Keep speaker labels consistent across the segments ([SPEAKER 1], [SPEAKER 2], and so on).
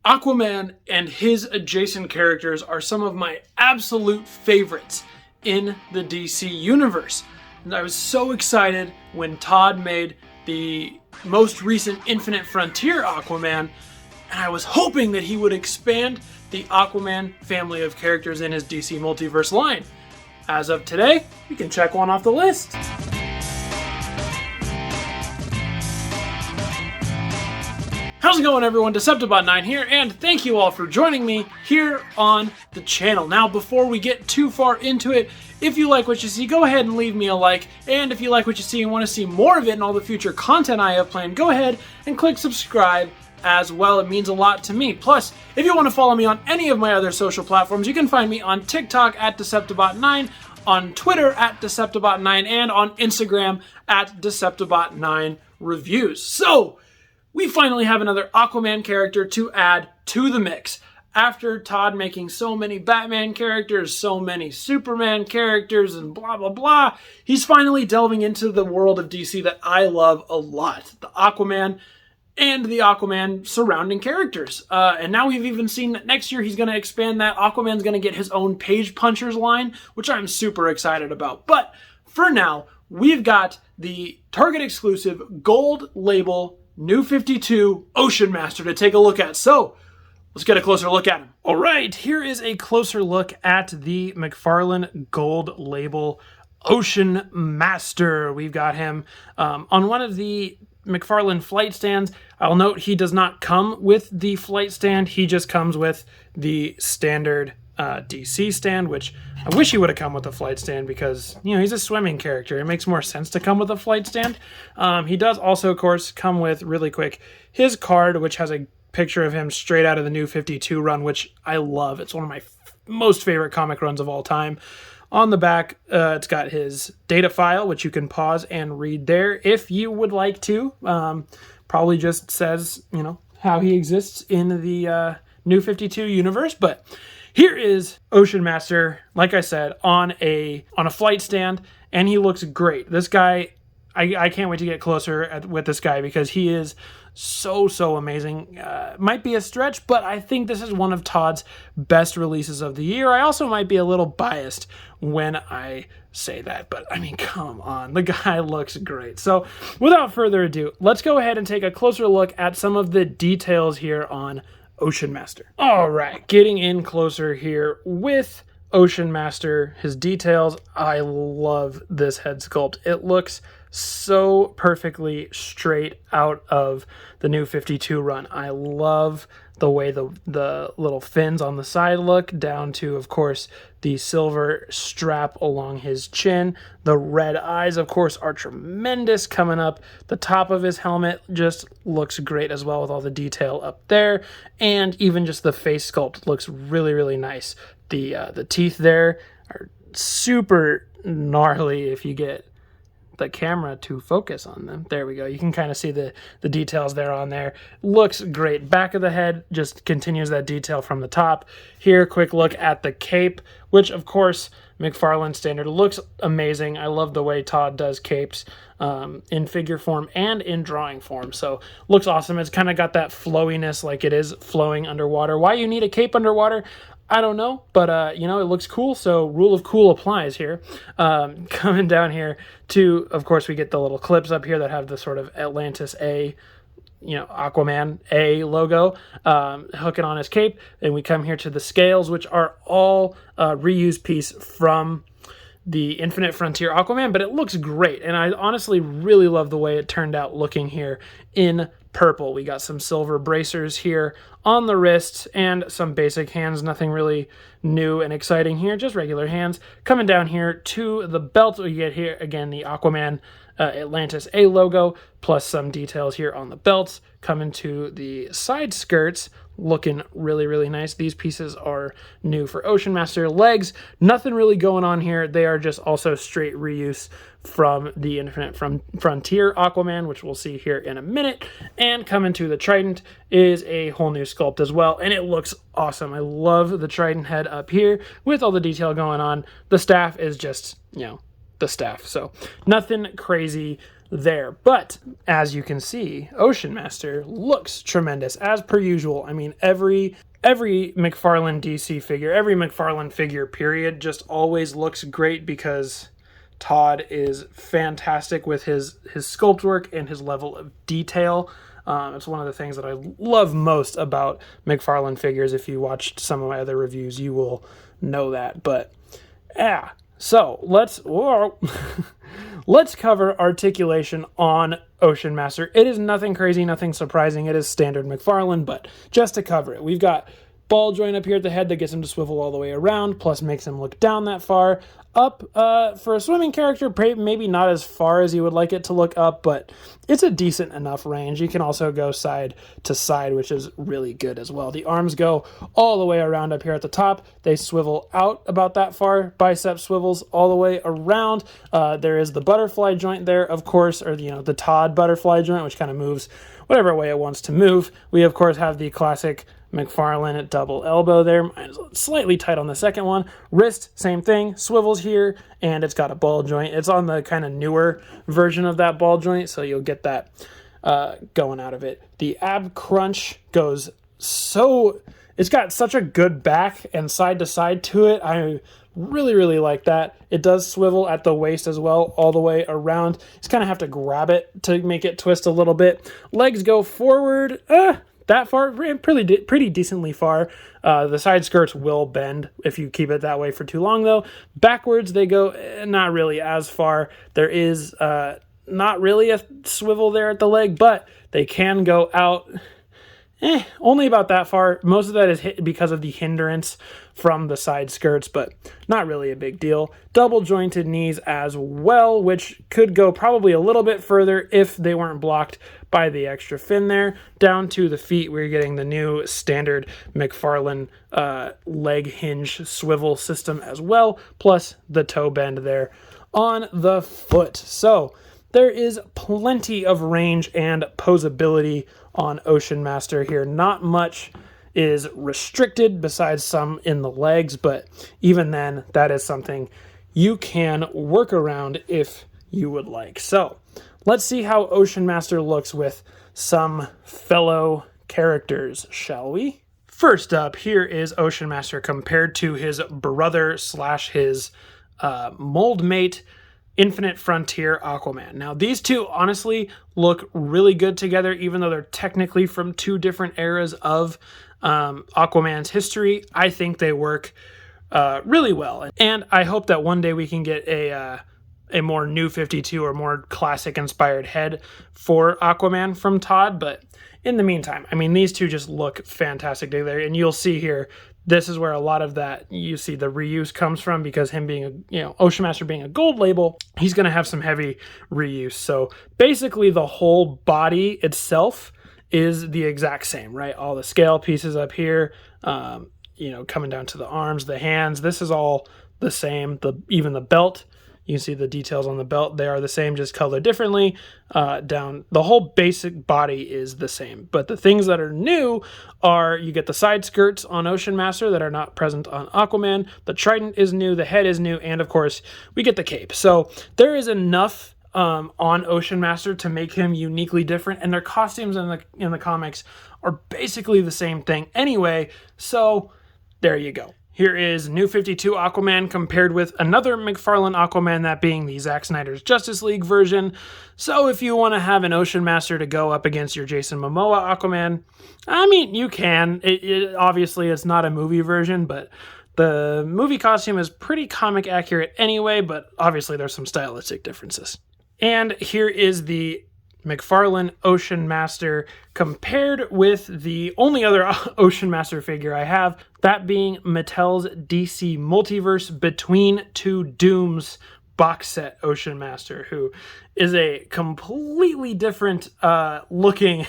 [SPEAKER 1] Aquaman and his adjacent characters are some of my absolute favorites in the DC universe. And I was so excited when Todd made the most recent Infinite Frontier Aquaman, and I was hoping that he would expand the Aquaman family of characters in his DC Multiverse line. As of today, you can check one off the list. How's it going, everyone? Deceptibot9 here, and thank you all for joining me here on the channel. Now, before we get too far into it, if you like what you see, go ahead and leave me a like, and if you like what you see and want to see more of it and all the future content I have planned, go ahead and click subscribe as well. It means a lot to me. Plus, if you want to follow me on any of my other social platforms, you can find me on TikTok at Deceptibot9, on Twitter at Deceptibot9, and on Instagram at Deceptibot9Reviews. So, we finally have another Aquaman character to add to the mix. After Todd making so many Batman characters, so many Superman characters, and blah, blah, blah, he's finally delving into the world of DC that I love a lot. The Aquaman and the Aquaman surrounding characters. And now we've even seen that next year he's going to expand that. Aquaman's going to get his own Page Punchers line, which I'm super excited about. But for now, we've got the Target exclusive gold label New 52 Ocean Master to take a look at. So, let's get a closer look at him. All right, here is a closer look at the McFarlane Gold Label Ocean Master. We've got him on one of the McFarlane flight stands. I'll note he does not come with the flight stand. He just comes with the standard DC stand, which I wish he would have come with a flight stand because, you know, he's a swimming character. It makes more sense to come with a flight stand. He does also, of course, come with, really quick, his card, which has a picture of him straight out of the New 52 run, which I love. It's one of my most favorite comic runs of all time. On the back, it's got his data file, which you can pause and read there if you would like to. Probably just says, you know, how he exists in the New 52 universe, but here is Ocean Master, like I said, on a flight stand, and he looks great. This guy, I can't wait to get closer with this guy because he is so amazing. Might be a stretch, but I think this is one of Todd's best releases of the year. I also might be a little biased when I say that, but I mean, come on. The guy looks great. So without further ado, let's go ahead and take a closer look at some of the details here on Ocean Master. All right, getting in closer here with Ocean Master, his details. I love this head sculpt. It looks so perfectly straight out of the New 52 run. I love the way the little fins on the side look, down to, of course, the silver strap along his chin. The red eyes, of course, are tremendous coming up. The top of his helmet just looks great as well with all the detail up there. And even just the face sculpt looks really nice. The teeth there are super gnarly if you get the camera to focus on them. There we go. You can kind of see the details there on there. Looks great. Back of the head just continues that detail from the top. Here, quick look at the cape, which of course McFarlane standard. Looks amazing. I love the way Todd does capes in figure form and in drawing form. So looks awesome. It's kind of got that flowiness like it is flowing underwater. Why you need a cape underwater, I don't know, but, you know, it looks cool, so rule of cool applies here. Coming down here to, of course, we get the little clips up here that have the sort of Atlantis A, you know, Aquaman A logo, hooking on his cape. And we come here to the scales, which are all reused piece from the Infinite Frontier Aquaman, but it looks great. And I honestly really love the way it turned out looking here in purple. We got some silver bracers here on the wrists and some basic hands. Nothing really new and exciting here, just regular hands. Coming down here to the belt, we get here again the Aquaman Atlantis A logo, plus some details here on the belts. Coming to the side skirts, looking really nice. These pieces are new for Ocean Master. Legs, nothing really going on here. They are just also straight reuse from the Infinite Frontier Aquaman, which we'll see here in a minute. And coming to the Trident is a whole new sculpt as well, and it looks awesome. I love the Trident head up here with all the detail going on. The staff is just, you know, the staff. So nothing crazy there. But as you can see, Ocean Master looks tremendous as per usual. I mean, every McFarlane DC figure, every McFarlane figure period, just always looks great because Todd is fantastic with his sculpt work and his level of detail. It's one of the things that I love most about McFarlane figures. If you watched some of my other reviews, you will know that. But yeah, so let's cover articulation on Ocean Master. It is nothing crazy, nothing surprising. It is standard McFarlane, but just to cover it, we've got ball joint up here at the head that gets him to swivel all the way around, plus makes him look down that far. Up, for a swimming character, maybe not as far as you would like it to look up, but it's a decent enough range. You can also go side to side, which is really good as well. The arms go all the way around up here at the top. They swivel out about that far. Bicep swivels all the way around. There is the butterfly joint there, of course, or the Todd butterfly joint, which kind of moves whatever way it wants to move. We, of course, have the classic McFarlane double elbow there. Mine's slightly tight on the second one. Wrist, same thing, swivels here, and it's got a ball joint. It's on the kind of newer version of that ball joint, so you'll get that going out of it. The ab crunch goes it's got such a good back and side to side to it. I really, really like that. It does swivel at the waist as well, all the way around. You just kind of have to grab it to make it twist a little bit. Legs go forward, that far, pretty decently far. The side skirts will bend if you keep it that way for too long, though. Backwards, they go not really as far. There is not really a swivel there at the leg, but they can go out only about that far. Most of that is hit because of the hindrance from the side skirts, but not really a big deal. Double jointed knees as well, which could go probably a little bit further if they weren't blocked by the extra fin there. Down to the feet, we're getting the new standard McFarlane leg hinge swivel system as well, plus the toe bend there on the foot. So there is plenty of range and posability on Ocean Master here. Not much is restricted besides some in the legs, but even then, that is something you can work around if you would like. So let's see how Ocean Master looks with some fellow characters, shall we? First up, here is Ocean Master compared to his brother / his mold mate, Infinite Frontier Aquaman. Now, these two honestly look really good together, even though they're technically from two different eras of Aquaman's history. I think they work really well, and I hope that one day we can get a more New 52 or more classic inspired head for Aquaman from Todd. But in the meantime, I mean, these two just look fantastic together, and you'll see here, this is where a lot of that, you see the reuse comes from, because him being Ocean Master being a gold label, he's going to have some heavy reuse. So basically the whole body itself is the exact same, right? All the scale pieces up here, coming down to the arms, the hands, this is all the same. Even the belt, you can see the details on the belt, they are the same, just colored differently. Down, the whole basic body is the same. But the things that are new are, you get the side skirts on Ocean Master that are not present on Aquaman. The trident is new, the head is new, and of course, we get the cape. So there is enough on Ocean Master to make him uniquely different, and their costumes in the comics are basically the same thing anyway. So there you go. Here is New 52 Aquaman compared with another McFarlane Aquaman, that being the Zack Snyder's Justice League version. So if you want to have an Ocean Master to go up against your Jason Momoa Aquaman, I mean, you can. Obviously, it's not a movie version, but the movie costume is pretty comic accurate anyway, but obviously there's some stylistic differences. And here is the McFarlane Ocean Master compared with the only other Ocean Master figure I have, that being Mattel's DC Multiverse Between Two Dooms box set Ocean Master, who is a completely different looking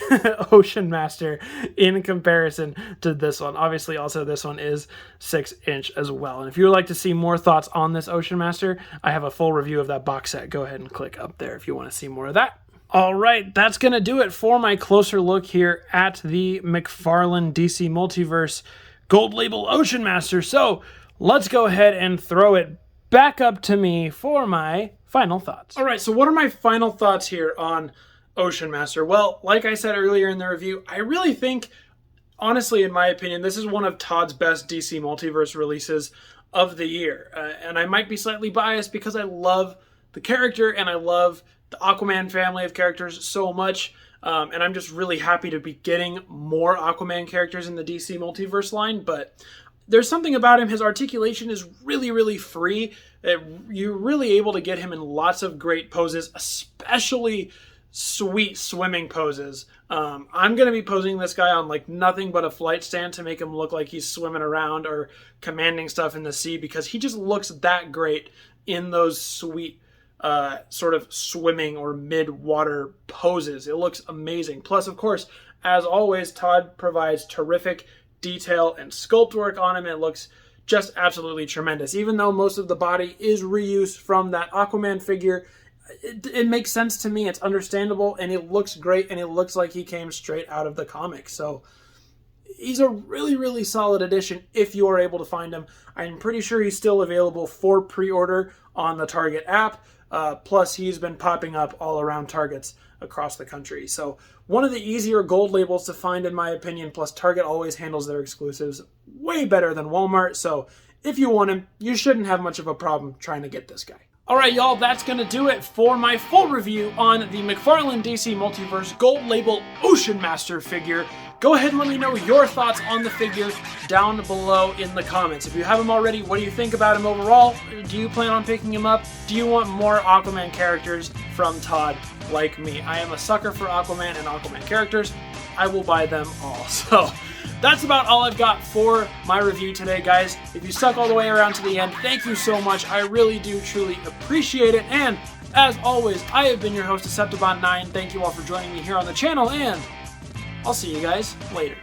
[SPEAKER 1] Ocean Master in comparison to this one. Obviously, also this one is 6-inch as well. And if you would like to see more thoughts on this Ocean Master, I have a full review of that box set. Go ahead and click up there if you want to see more of that. All right, that's going to do it for my closer look here at the McFarlane DC Multiverse Gold Label Ocean Master. So let's go ahead and throw it back up to me for my final thoughts. All right, so what are my final thoughts here on Ocean Master? Well, like I said earlier in the review, I really think, honestly, in my opinion, this is one of Todd's best DC Multiverse releases of the year. And I might be slightly biased because I love the character and I love the Aquaman family of characters so much. And I'm just really happy to be getting more Aquaman characters in the DC Multiverse line. But there's something about him. His articulation is really, really free. You're really able to get him in lots of great poses, especially sweet swimming poses. I'm going to be posing this guy on like nothing but a flight stand to make him look like he's swimming around or commanding stuff in the sea, because he just looks that great in those sweet sort of swimming or mid-water poses. It looks amazing. Plus, of course, as always, Todd provides terrific detail and sculpt work on him. It looks just absolutely tremendous. Even though most of the body is reused from that Aquaman figure, it makes sense to me. It's understandable, and it looks great, and it looks like he came straight out of the comics. So he's a really, really solid addition if you are able to find him. I'm pretty sure he's still available for pre-order on the Target app. Plus, he's been popping up all around Targets across the country. So one of the easier gold labels to find, in my opinion. Plus, Target always handles their exclusives way better than Walmart. So if you want him, you shouldn't have much of a problem trying to get this guy. Alright, y'all, that's going to do it for my full review on the McFarlane DC Multiverse Gold Label Ocean Master figure. Go ahead and let me know your thoughts on the figure down below in the comments. If you have him already, what do you think about him overall? Do you plan on picking him up? Do you want more Aquaman characters from Todd like me? I am a sucker for Aquaman and Aquaman characters. I will buy them all. So that's about all I've got for my review today, guys. If you stuck all the way around to the end, thank you so much. I really do truly appreciate it. And as always, I have been your host, Deceptibot9. Thank you all for joining me here on the channel, and I'll see you guys later.